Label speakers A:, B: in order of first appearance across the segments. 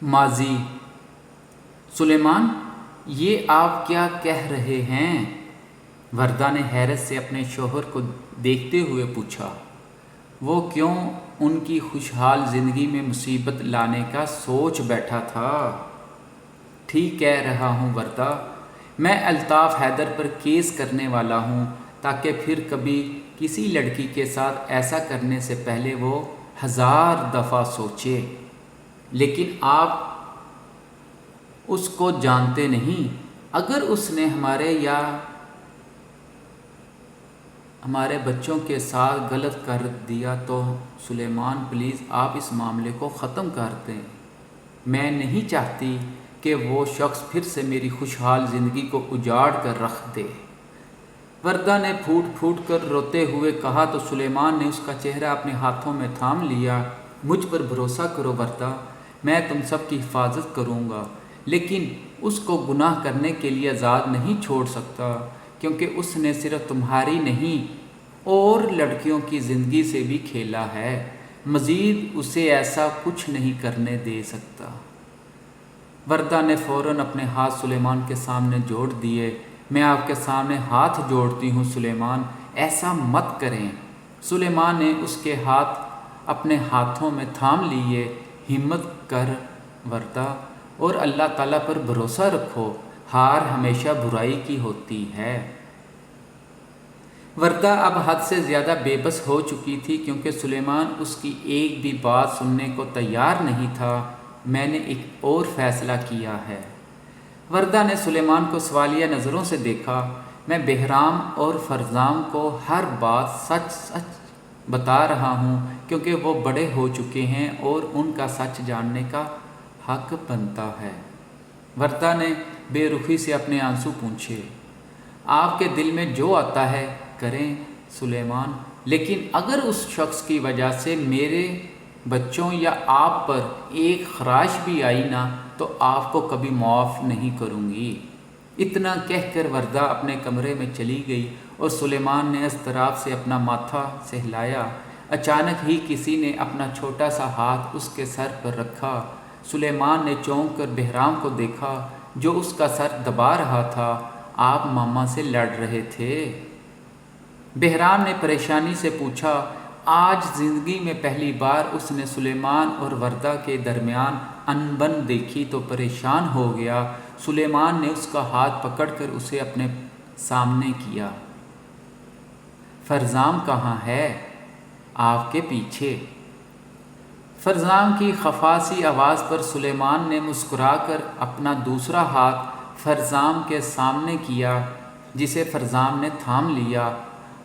A: ماضی: سلیمان، یہ آپ کیا کہہ رہے ہیں؟ وردہ نے حیرت سے اپنے شوہر کو دیکھتے ہوئے پوچھا۔ وہ کیوں ان کی خوشحال زندگی میں مصیبت لانے کا سوچ بیٹھا تھا؟ ٹھیک کہہ رہا ہوں وردہ، میں الطاف حیدر پر کیس کرنے والا ہوں تاکہ پھر کبھی کسی لڑکی کے ساتھ ایسا کرنے سے پہلے وہ 1000 دفعہ سوچے۔ لیکن آپ اس کو جانتے نہیں، اگر اس نے ہمارے یا ہمارے بچوں کے ساتھ غلط کر دیا تو سلیمان پلیز آپ اس معاملے کو ختم کر دیں۔ میں نہیں چاہتی کہ وہ شخص پھر سے میری خوشحال زندگی کو اجاڑ کر رکھ دے۔ وردہ نے پھوٹ پھوٹ کر روتے ہوئے کہا تو سلیمان نے اس کا چہرہ اپنے ہاتھوں میں تھام لیا۔ مجھ پر بھروسہ کرو وردہ، میں تم سب کی حفاظت کروں گا، لیکن اس کو گناہ کرنے کے لیے آزاد نہیں چھوڑ سکتا، کیونکہ اس نے صرف تمہاری نہیں اور لڑکیوں کی زندگی سے بھی کھیلا ہے۔ مزید اسے ایسا کچھ نہیں کرنے دے سکتا۔ وردہ نے فوراً اپنے ہاتھ سلیمان کے سامنے جوڑ دیے۔ میں آپ کے سامنے ہاتھ جوڑتی ہوں سلیمان، ایسا مت کریں۔ سلیمان نے اس کے ہاتھ اپنے ہاتھوں میں تھام لیے۔ ہمت کر وردہ، اور اللہ تعالیٰ پر بھروسہ رکھو، ہار ہمیشہ برائی کی ہوتی ہے۔ وردہ اب حد سے زیادہ بے بس ہو چکی تھی، کیونکہ سلیمان اس کی ایک بھی بات سننے کو تیار نہیں تھا۔ میں نے ایک اور فیصلہ کیا ہے۔ وردہ نے سلیمان کو سوالیہ نظروں سے دیکھا۔ میں بہرام اور فرزام کو ہر بات سچ سچ بتا رہا ہوں، کیونکہ وہ بڑے ہو چکے ہیں اور ان کا سچ جاننے کا حق بنتا ہے۔ وردہ نے بے رخی سے اپنے آنسو پونچھے۔ آپ کے دل میں جو آتا ہے کریں سلیمان، لیکن اگر اس شخص کی وجہ سے میرے بچوں یا آپ پر ایک خراش بھی آئی نا تو آپ کو کبھی معاف نہیں کروں گی۔ اتنا کہہ کر وردہ اپنے کمرے میں چلی گئی اور سلیمان نے اضطراب سے اپنا ماتھا سہلایا۔ اچانک ہی کسی نے اپنا چھوٹا سا ہاتھ اس کے سر پر رکھا۔ سلیمان نے چونک کر بہرام کو دیکھا جو اس کا سر دبا رہا تھا۔ آپ ماما سے لڑ رہے تھے؟ بہرام نے پریشانی سے پوچھا۔ آج زندگی میں پہلی بار اس نے سلیمان اور وردہ کے درمیان انبن دیکھی تو پریشان ہو گیا۔ سلیمان نے اس کا ہاتھ پکڑ کر اسے اپنے سامنے کیا۔ فرزام کہاں ہے؟ آپ کے پیچھے۔ فرزام کی خفا سی آواز پر سلیمان نے مسکرا کر اپنا دوسرا ہاتھ فرزام کے سامنے کیا، جسے فرزام نے تھام لیا۔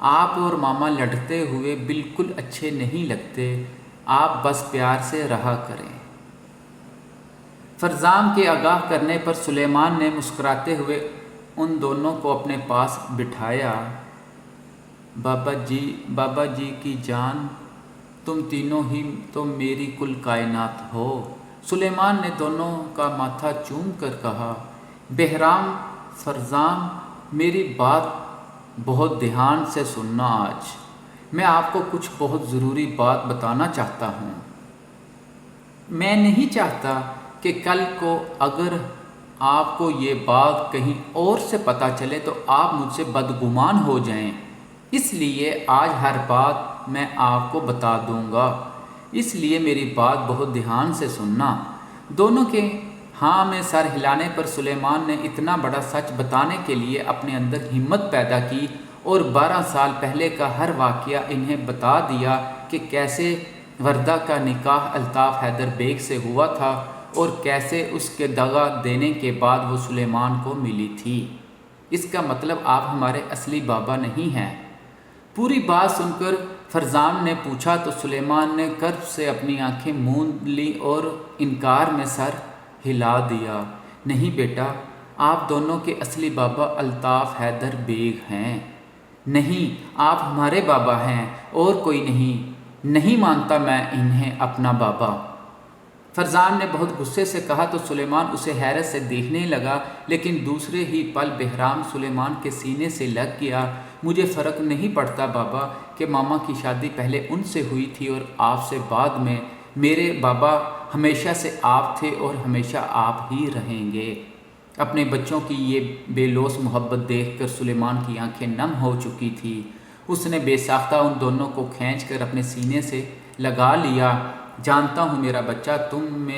A: آپ اور ماما لڑتے ہوئے بالکل اچھے نہیں لگتے، آپ بس پیار سے رہا کریں۔ فرزام کے آگاہ کرنے پر سلیمان نے مسکراتے ہوئے ان دونوں کو اپنے پاس بٹھایا۔ بابا جی کی جان، تم تینوں ہی تو میری کل کائنات ہو، سلیمان نے دونوں کا ماتھا چوم کر کہا۔ بہرام، فرزام، میری بات بہت دھیان سے سننا۔ آج میں آپ کو کچھ بہت ضروری بات بتانا چاہتا ہوں۔ میں نہیں چاہتا کہ کل کو اگر آپ کو یہ بات کہیں اور سے پتہ چلے تو آپ مجھ سے بدگمان ہو جائیں، اس لیے آج ہر بات میں آپ کو بتا دوں گا، اس لیے میری بات بہت دھیان سے سننا۔ دونوں کے ہاں میں سر ہلانے پر سلیمان نے اتنا بڑا سچ بتانے کے لیے اپنے اندر ہمت پیدا کی اور 12 سال پہلے کا ہر واقعہ انہیں بتا دیا کہ کیسے وردہ کا نکاح الطاف حیدر بیگ سے ہوا تھا اور کیسے اس کے دغا دینے کے بعد وہ سلیمان کو ملی تھی۔ اس کا مطلب آپ ہمارے اصلی بابا نہیں ہیں؟ پوری بات سن کر فرزام نے پوچھا تو سلیمان نے کرب سے اپنی آنکھیں موند لی اور انکار میں سر ہلا دیا۔ نہیں بیٹا، آپ دونوں کے اصلی بابا الطاف حیدر بیگ ہیں۔ نہیں، آپ ہمارے بابا ہیں اور کوئی نہیں۔ نہیں مانتا میں انہیں اپنا بابا، فرزام نے بہت غصے سے کہا تو سلیمان اسے حیرت سے دیکھنے لگا، لیکن دوسرے ہی پل بہرام سلیمان کے سینے سے لگ گیا۔ مجھے فرق نہیں پڑتا بابا کہ ماما کی شادی پہلے ان سے ہوئی تھی اور آپ سے بعد میں، میرے بابا ہمیشہ سے آپ تھے اور ہمیشہ آپ ہی رہیں گے۔ اپنے بچوں کی یہ بے لوث محبت دیکھ کر سلیمان کی آنکھیں نم ہو چکی تھی۔ اس نے بے ساختہ ان دونوں کو کھینچ کر اپنے سینے سے لگا لیا۔ جانتا ہوں میرا بچہ تم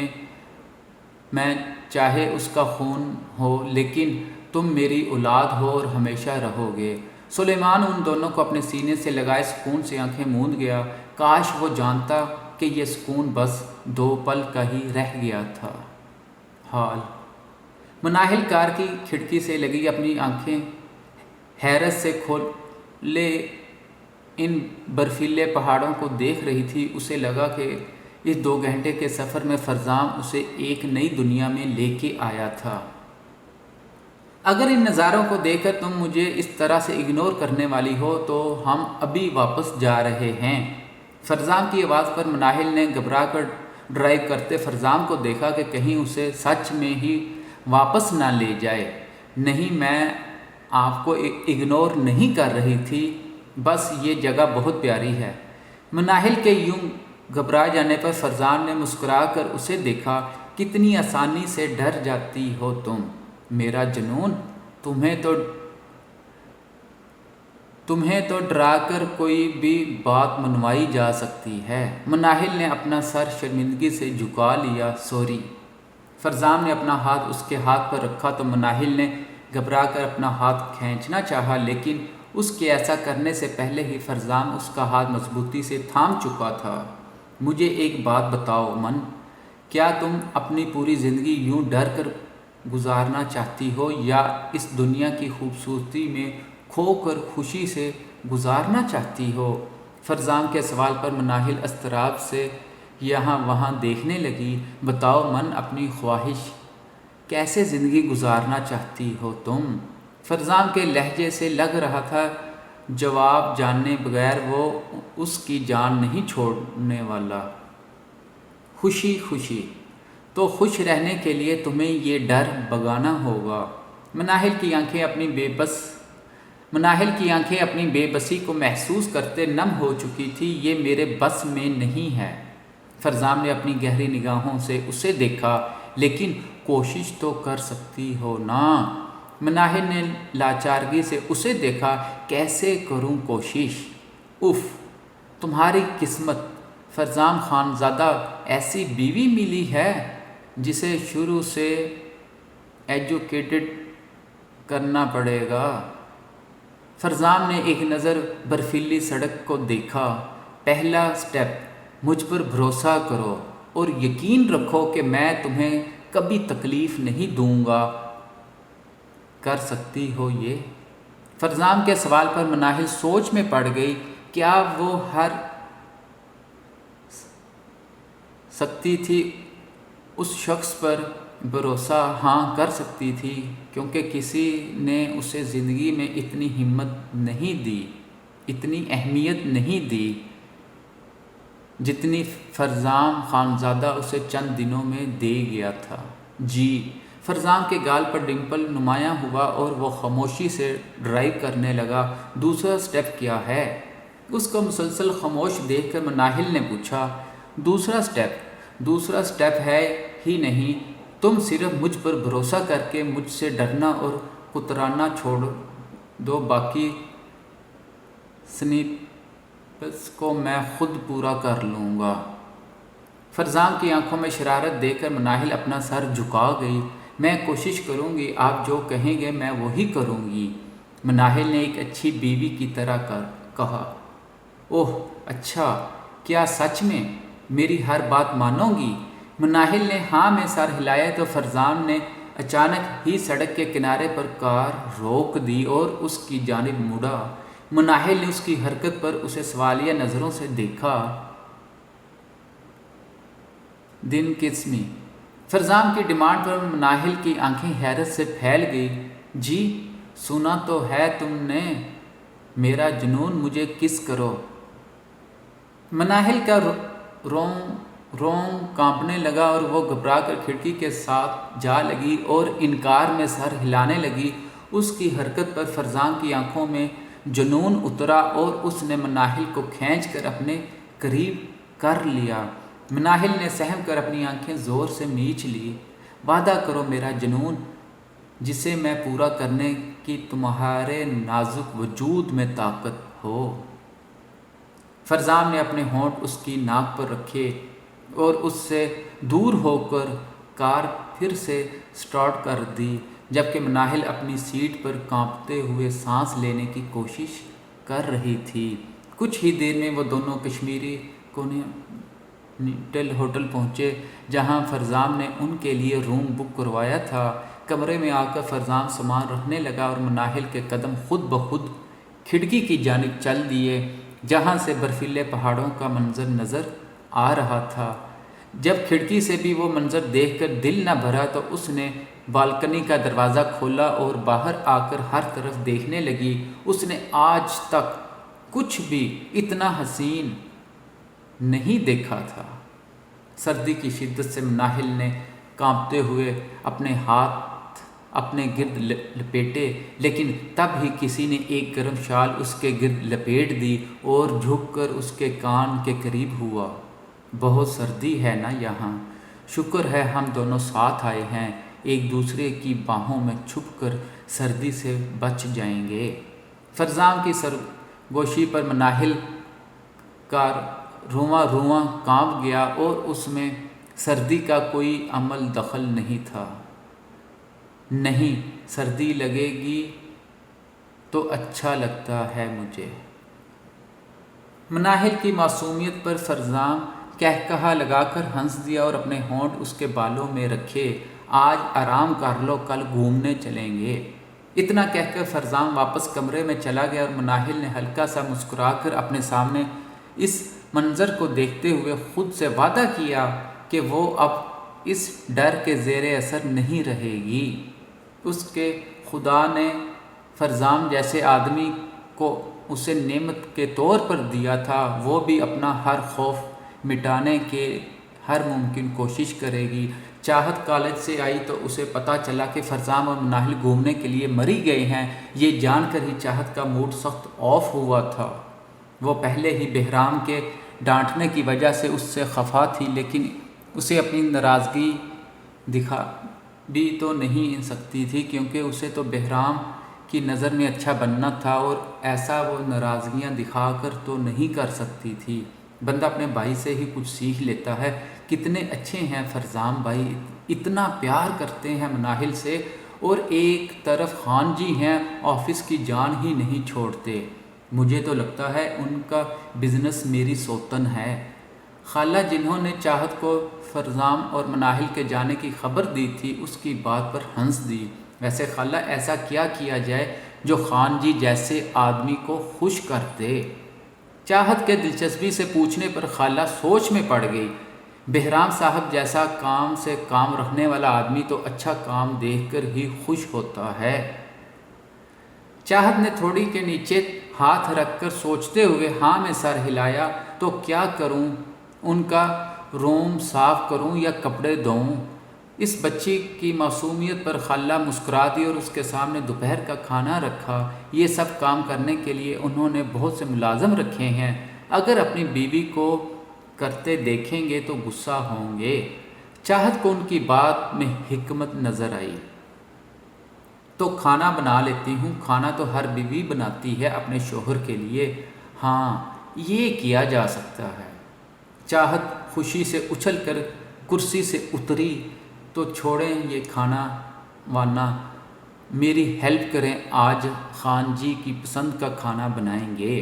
A: میں چاہے اس کا خون ہو، لیکن تم میری اولاد ہو اور ہمیشہ رہو گے۔ سلیمان ان دونوں کو اپنے سینے سے لگائے سکون سے آنکھیں موند گیا۔ کاش وہ جانتا کہ یہ سکون بس 2 پل کا ہی رہ گیا تھا۔ حال مناہل کار کی کھڑکی سے لگی اپنی آنکھیں حیرت سے کھولے ان برفیلے پہاڑوں کو دیکھ رہی تھی۔ اسے لگا کہ اس 2 گھنٹے کے سفر میں فرزام اسے ایک نئی دنیا میں لے کے آیا تھا۔ اگر ان نظاروں کو دیکھ کر تم مجھے اس طرح سے اگنور کرنے والی ہو تو ہم ابھی واپس جا رہے ہیں۔ فرزام کی آواز پر مناہل نے گھبرا کر ڈرائیو کرتے فرزام کو دیکھا کہ کہیں اسے سچ میں ہی واپس نہ لے جائے۔ نہیں، میں آپ کو اگنور نہیں کر رہی تھی، بس یہ جگہ بہت پیاری ہے۔ مناہل کے یوں گھبرا جانے پر فرزام نے مسکرا کر اسے دیکھا۔ کتنی آسانی سے ڈر جاتی ہو تم، میرا جنون، تمہیں تو ڈرا کر کوئی بھی بات منوائی جا سکتی ہے۔ مناہل نے اپنا سر شرمندگی سے جھکا لیا۔ سوری۔ فرزام نے اپنا ہاتھ اس کے ہاتھ پر رکھا تو مناہل نے گھبرا کر اپنا ہاتھ کھینچنا چاہا، لیکن اس کے ایسا کرنے سے پہلے ہی فرزام اس کا ہاتھ مضبوطی سے تھام چکا تھا۔ مجھے ایک بات بتاؤ من، کیا تم اپنی پوری زندگی یوں ڈر کر گزارنا چاہتی ہو یا اس دنیا کی خوبصورتی میں کھو کر خوشی سے گزارنا چاہتی ہو؟ فرزام کے سوال پر مناہل اضطراب سے یہاں وہاں دیکھنے لگی۔ بتاؤ من، اپنی خواہش، کیسے زندگی گزارنا چاہتی ہو تم؟ فرزام کے لہجے سے لگ رہا تھا جواب جانے بغیر وہ اس کی جان نہیں چھوڑنے والا۔ خوشی تو خوش رہنے کے لیے تمہیں یہ ڈر بھگانا ہوگا۔ مناہل کی آنکھیں اپنی بے بسی کو محسوس کرتے نم ہو چکی تھی۔ یہ میرے بس میں نہیں ہے۔ فرزام نے اپنی گہری نگاہوں سے اسے دیکھا۔ لیکن کوشش تو کر سکتی ہو نا؟ مناہل نے لاچارگی سے اسے دیکھا۔ کیسے کروں کوشش؟ اف، تمہاری قسمت، فرزام خانزادہ، ایسی بیوی ملی ہے جسے شروع سے ایجوکیٹڈ کرنا پڑے گا۔ فرزام نے ایک نظر برفیلی سڑک کو دیکھا۔ پہلا سٹیپ، مجھ پر بھروسہ کرو اور یقین رکھو کہ میں تمہیں کبھی تکلیف نہیں دوں گا۔ کر سکتی ہو یہ؟ فرزام کے سوال پر مناہل سوچ میں پڑ گئی۔ کیا وہ ہر سکتی تھی اس شخص پر بھروسہ؟ ہاں، کر سکتی تھی، کیونکہ کسی نے اسے زندگی میں اتنی ہمت نہیں دی، اتنی اہمیت نہیں دی جتنی فرزام خانزادہ اسے چند دنوں میں دے گیا تھا۔ جی۔ فرزام کے گال پر ڈمپل نمایاں ہوا اور وہ خاموشی سے ڈرائیو کرنے لگا۔ دوسرا سٹیپ کیا ہے؟ اس کو مسلسل خاموش دیکھ کر مناہل نے پوچھا۔ دوسرا سٹیپ ہے ہی نہیں، تم صرف مجھ پر بھروسہ کر کے مجھ سے ڈرنا اور کترانا چھوڑ دو، باقی سنیپس کو میں خود پورا کر لوں گا۔ فرزام کی آنکھوں میں شرارت دیکھ کر مناہل اپنا سر جھکا گئی۔ میں کوشش کروں گی، آپ جو کہیں گے میں وہی کروں گی، مناہل نے ایک اچھی بیوی کی طرح کہا۔ اوہ اچھا، کیا سچ میں میری ہر بات مانو گی؟ مناہل نے ہاں میں سر ہلایا تو فرزام نے اچانک ہی سڑک کے کنارے پر کار روک دی اور اس کی جانب مڑا۔ مناہل نے اس کی حرکت پر اسے سوالیہ نظروں سے دیکھا۔ دن قسمی۔ فرزام کی ڈیمانڈ پر مناہل کی آنکھیں حیرت سے پھیل گئی۔ جی، سنا تو ہے تم نے، میرا جنون، مجھے کس کرو۔ مناہل کا روم کانپنے لگا اور وہ گھبرا کر کھڑکی کے ساتھ جا لگی اور انکار میں سر ہلانے لگی۔ اس کی حرکت پر فرزام کی آنکھوں میں جنون اترا اور اس نے مناہل کو کھینچ کر اپنے قریب کر لیا۔ مناہل نے سہم کر اپنی آنکھیں زور سے میچ لی۔ وعدہ کرو میرا جنون جسے میں پورا کرنے کی تمہارے نازک وجود میں طاقت ہو۔ فرزام نے اپنے ہونٹ اس کی ناک پر رکھے اور اس سے دور ہو کر کار پھر سے سٹارٹ کر دی، جبکہ مناہل اپنی سیٹ پر کانپتے ہوئے سانس لینے کی کوشش کر رہی تھی۔ کچھ ہی دیر میں وہ دونوں کشمیری کونٹیننٹل ہوٹل پہنچے جہاں فرزام نے ان کے لیے روم بک کروایا تھا۔ کمرے میں آ کر فرزام سامان رکھنے لگا اور مناہل کے قدم خود بخود کھڑکی کی جانب چل دیے جہاں سے برفیلے پہاڑوں کا منظر نظر آ رہا تھا۔ جب کھڑکی سے بھی وہ منظر دیکھ کر دل نہ بھرا تو اس نے بالکنی کا دروازہ کھولا اور باہر آ کر ہر طرف دیکھنے لگی۔ اس نے آج تک کچھ بھی اتنا حسین نہیں دیکھا تھا۔ سردی کی شدت سے مناہل نے کانپتے ہوئے اپنے ہاتھ اپنے گرد لپیٹے، لیکن تب ہی کسی نے ایک گرم شال اس کے گرد لپیٹ دی اور جھک کر اس کے کان کے قریب ہوا۔ بہت سردی ہے نا یہاں، شکر ہے ہم دونوں ساتھ آئے ہیں، ایک دوسرے کی باہوں میں چھپ کر سردی سے بچ جائیں گے۔ فرزام کی سرگوشی پر مناہل کا رواں رواں کانپ گیا اور اس میں سردی کا کوئی عمل دخل نہیں تھا۔ نہیں، سردی لگے گی تو اچھا لگتا ہے مجھے۔ مناہل کی معصومیت پر فرزام کہکہا لگا کر ہنس دیا اور اپنے ہونٹ اس کے بالوں میں رکھے۔ آج آرام کر لو، کل گھومنے چلیں گے۔ اتنا کہہ کر فرزام واپس کمرے میں چلا گیا اور مناہل نے ہلکا سا مسکرا کر اپنے سامنے اس منظر کو دیکھتے ہوئے خود سے وعدہ کیا کہ وہ اب اس ڈر کے زیر اثر نہیں رہے گی۔ اس کے خدا نے فرزام جیسے آدمی کو اسے نعمت کے طور پر دیا تھا، وہ بھی اپنا ہر خوف مٹانے کے ہر ممکن کوشش کرے گی۔ چاہت کالج سے آئی تو اسے پتہ چلا کہ فرزام اور مناہل گھومنے کے لیے مری گئے ہیں۔ یہ جان کر ہی چاہت کا موڈ سخت آف ہوا تھا۔ وہ پہلے ہی بہرام کے ڈانٹنے کی وجہ سے اس سے خفا تھی، لیکن اسے اپنی ناراضگی دکھا بھی تو نہیں سکتی تھی کیونکہ اسے تو بہرام کی نظر میں اچھا بننا تھا اور ایسا وہ ناراضگیاں دکھا کر تو نہیں کر سکتی تھی۔ بندہ اپنے بھائی سے ہی کچھ سیکھ لیتا ہے۔ کتنے اچھے ہیں فرزام بھائی، اتنا پیار کرتے ہیں مناہل سے، اور ایک طرف خان جی ہیں، آفس کی جان ہی نہیں چھوڑتے۔ مجھے تو لگتا ہے ان کا بزنس میری سوتن ہے۔ خالہ جنہوں نے چاہت کو فرزام اور مناہل کے جانے کی خبر دی تھی اس کی بات پر ہنس دی۔ ویسے خالہ ایسا کیا کیا جائے جو خان جی جیسے آدمی کو خوش کر دے؟ چاہت کے دلچسپی سے پوچھنے پر خالہ سوچ میں پڑ گئی۔ بہرام صاحب جیسا کام سے کام رکھنے والا آدمی تو اچھا کام دیکھ کر ہی خوش ہوتا ہے۔ چاہت نے تھوڑی کے نیچے ہاتھ رکھ کر سوچتے ہوئے ہاں میں سر ہلایا۔ تو کیا کروں، ان کا روم صاف کروں یا کپڑے دھوؤں؟ اس بچی کی معصومیت پر خالہ مسکرا دی اور اس کے سامنے دوپہر کا کھانا رکھا۔ یہ سب کام کرنے کے لیے انہوں نے بہت سے ملازم رکھے ہیں، اگر اپنی بیوی کو کرتے دیکھیں گے تو غصہ ہوں گے۔ چاہت کو ان کی بات میں حکمت نظر آئی۔ تو کھانا بنا لیتی ہوں، کھانا تو ہر بیوی بناتی ہے اپنے شوہر کے لیے۔ ہاں، یہ کیا جا سکتا ہے۔ چاہت خوشی سے اچھل کر کرسی سے اتری۔ تو چھوڑیں یہ کھانا وانا، میری ہیلپ کریں، آج خان جی کی پسند کا کھانا بنائیں گے۔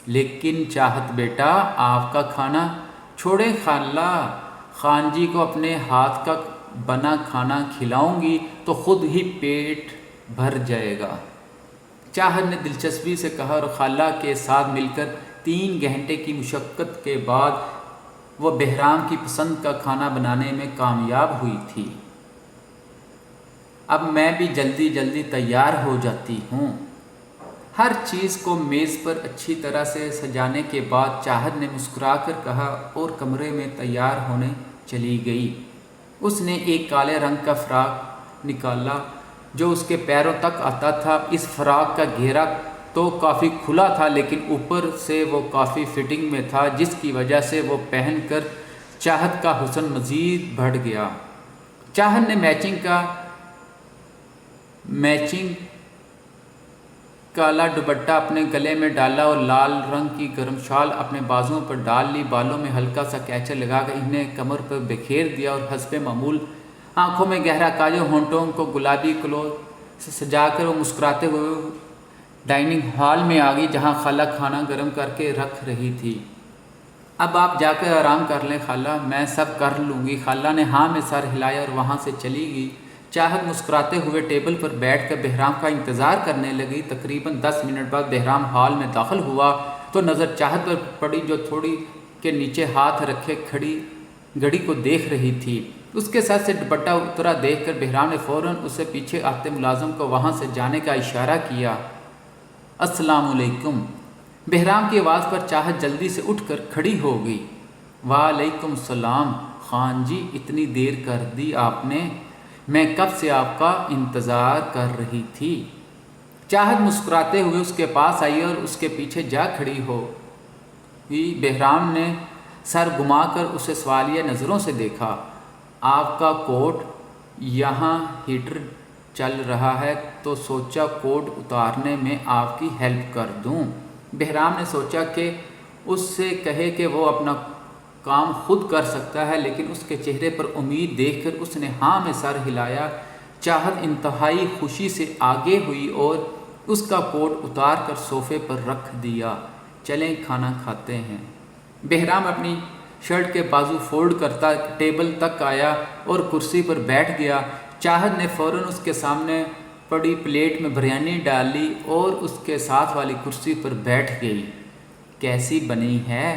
A: لیکن چاہت بیٹا، آپ کا کھانا چھوڑیں خالہ، خان جی کو اپنے ہاتھ کا بنا کھانا کھلاؤں گی تو خود ہی پیٹ بھر جائے گا۔ چاہت نے دلچسپی سے کہا اور خالہ کے ساتھ مل کر 3 گھنٹے کی مشقت کے بعد وہ بہرام کی پسند کا کھانا بنانے میں کامیاب ہوئی تھی۔ اب میں بھی جلدی جلدی تیار ہو جاتی ہوں۔ ہر چیز کو میز پر اچھی طرح سے سجانے کے بعد چاہت نے مسکرا کر کہا اور کمرے میں تیار ہونے چلی گئی۔ اس نے ایک کالے رنگ کا فراق نکالا جو اس کے پیروں تک آتا تھا۔ اس فراق کا گھیرا تو کافی کھلا تھا لیکن اوپر سے وہ کافی فٹنگ میں تھا، جس کی وجہ سے وہ پہن کر چاہت کا حسن مزید بڑھ گیا۔ چاہت نے میچنگ کالا دوپٹہ اپنے گلے میں ڈالا اور لال رنگ کی گرم شال اپنے بازوؤں پر ڈال لی، بالوں میں ہلکا سا کیچر لگا کر انہیں کمر پر بکھیر دیا اور حسب معمول آنکھوں میں گہرا کاجل، ہونٹوں کو گلابی کلوتھ سے سجا کر وہ مسکراتے ہوئے ڈائننگ ہال میں آ گئی، جہاں خالہ کھانا گرم کر کے رکھ رہی تھی۔ اب آپ جا کر آرام کر لیں خالہ، میں سب کر لوں گی۔ خالہ نے ہاں میں سر ہلایا اور وہاں سے چلی گئی۔ چاہت مسکراتے ہوئے ٹیبل پر بیٹھ کر بہرام کا انتظار کرنے لگی۔ تقریباً 10 منٹ بعد بہرام ہال میں داخل ہوا تو نظر چاہت پر پڑی، جو تھوڑی کے نیچے ہاتھ رکھے کھڑی گھڑی کو دیکھ رہی تھی۔ اس کے سر سے دوپٹہ اترا دیکھ کر بہرام نے فوراً اسے پیچھے آتے ملازم کو وہاں سے جانے کا اشارہ کیا۔ السلام علیکم۔ بہرام کی آواز پر چاہت جلدی سے اٹھ کر کھڑی ہو گئی۔ وعلیکم السلام خان جی، اتنی دیر کر دی آپ نے، میں کب سے آپ کا انتظار کر رہی تھی۔ چاہت مسکراتے ہوئے اس کے پاس آئی اور اس کے پیچھے جا کھڑی ہو۔ بہرام نے سر گھما کر اسے سوالیہ نظروں سے دیکھا۔ آپ کا کوٹ، یہاں ہیٹر چل رہا ہے تو سوچا کوٹ اتارنے میں آپ کی ہیلپ کر دوں۔ بہرام نے سوچا کہ اس سے کہے کہ وہ اپنا کام خود کر سکتا ہے، لیکن اس کے چہرے پر امید دیکھ کر اس نے ہاں میں سر ہلایا۔ چاہت انتہائی خوشی سے آگے ہوئی اور اس کا کوٹ اتار کر صوفے پر رکھ دیا۔ چلیں کھانا کھاتے ہیں۔ بہرام اپنی شرٹ کے بازو فولڈ کرتا ٹیبل تک آیا اور کرسی پر بیٹھ گیا۔ چاہت نے فوراً اس کے سامنے پڑی پلیٹ میں بریانی ڈالی اور اس کے ساتھ والی کرسی پر بیٹھ گئی۔ کیسی بنی ہے؟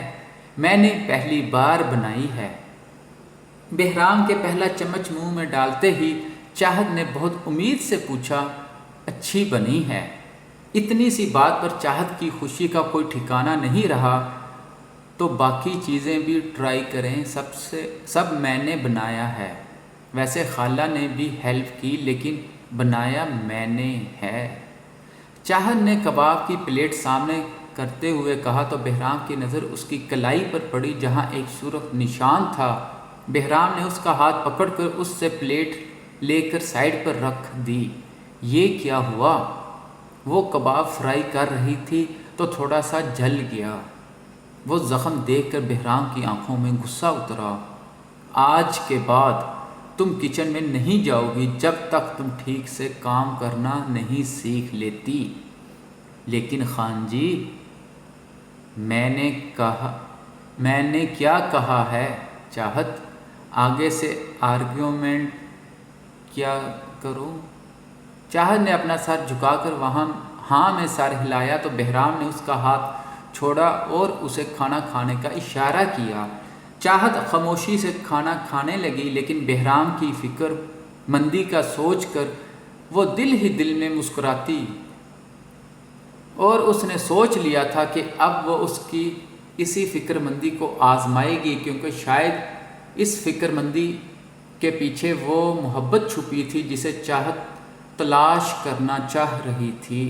A: میں نے پہلی بار بنائی ہے۔ بہرام کے پہلا چمچ منہ میں ڈالتے ہی چاہت نے بہت امید سے پوچھا، اچھی بنی ہے؟ اتنی سی بات پر چاہت کی خوشی کا کوئی ٹھکانہ نہیں رہا۔ تو باقی چیزیں بھی ٹرائی کریں، سب میں نے بنایا ہے۔ ویسے خالہ نے بھی ہیلپ کی، لیکن بنایا میں نے ہے۔ چاہت نے کباب کی پلیٹ سامنے کرتے ہوئے کہا تو بہرام کی نظر اس کی کلائی پر پڑی، جہاں ایک سرخ نشان تھا۔ بہرام نے اس کا ہاتھ پکڑ کر اس سے پلیٹ لے کر سائڈ پر رکھ دی۔ یہ کیا ہوا؟ وہ کباب فرائی کر رہی تھی تو تھوڑا سا جل گیا۔ وہ زخم دیکھ کر بہرام کی آنکھوں میں غصہ اترا۔ آج کے بعد تم کچن میں نہیں جاؤ گی جب تک تم ٹھیک سے کام کرنا نہیں سیکھ لیتی۔ لیکن خان جی، میں نے کیا کہا ہے؟ چاہت، آگے سے آرگیومنٹ کیا کروں؟ چاہت نے اپنا سر جھکا کر ہاں میں سر ہلایا تو بہرام نے اس کا ہاتھ چھوڑا اور اسے کھانا کھانے کا اشارہ کیا۔ چاہت خاموشی سے کھانا کھانے لگی، لیکن بہرام کی فکر مندی کا سوچ کر وہ دل ہی دل میں مسکراتی، اور اس نے سوچ لیا تھا کہ اب وہ اس کی اسی فکر مندی کو آزمائے گی، کیونکہ شاید اس فکر مندی کے پیچھے وہ محبت چھپی تھی جسے چاہت تلاش کرنا چاہ رہی تھی۔